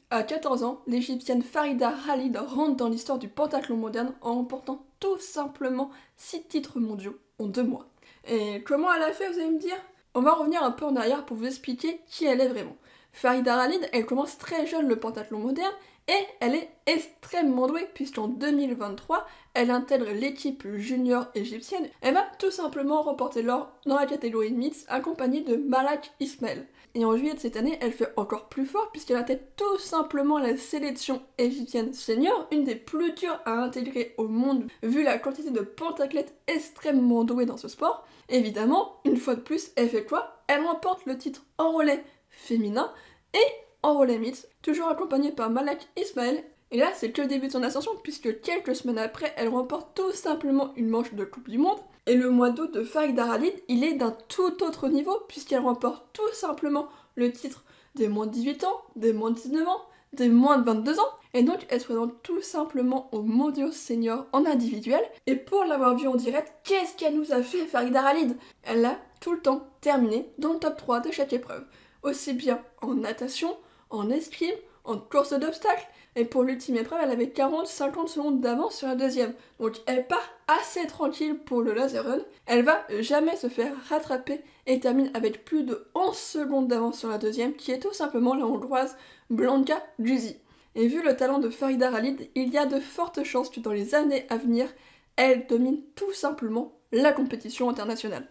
À 14 ans, l'Égyptienne Farida Khalid rentre dans l'histoire du pentathlon moderne en remportant tout simplement 6 titres mondiaux en 2 mois. Et comment elle a fait, vous allez me dire? On va revenir un peu en arrière pour vous expliquer qui elle est vraiment. Farida Khalid, elle commence très jeune le pentathlon moderne et elle est extrêmement douée puisqu'en 2023, elle intègre l'équipe junior égyptienne. Elle va tout simplement remporter l'or dans la catégorie mixte accompagnée de Malak Ismail. Et en juillet de cette année, elle fait encore plus fort puisqu'elle intègre tout simplement la sélection égyptienne senior, une des plus dures à intégrer au monde vu la quantité de pentathlètes extrêmement doués dans ce sport. Évidemment, une fois de plus, elle fait quoi? Elle remporte le titre en relais féminin et en relais mixte, toujours accompagnée par Malak Ismail. Et là, c'est que le début de son ascension, puisque quelques semaines après, elle remporte tout simplement une manche de Coupe du Monde. Et le mois d'août de Farida Khalid, il est d'un tout autre niveau, puisqu'elle remporte tout simplement le titre des moins de 18 ans, des moins de 19 ans, des moins de 22 ans. Et donc, elle se présente tout simplement aux mondiaux seniors en individuel. Et pour l'avoir vue en direct, qu'est-ce qu'elle nous a fait, Farida Khalid? Elle a tout le temps terminé dans le top 3 de chaque épreuve. Aussi bien en natation, en escrime, en course d'obstacles, et pour l'ultime épreuve, elle avait 40-50 secondes d'avance sur la deuxième. Donc elle part assez tranquille pour le laser run. Elle va jamais se faire rattraper et termine avec plus de 11 secondes d'avance sur la deuxième, qui est tout simplement la hongroise Blanka Juzi. Et vu le talent de Farida Khalid, il y a de fortes chances que dans les années à venir, elle domine tout simplement la compétition internationale.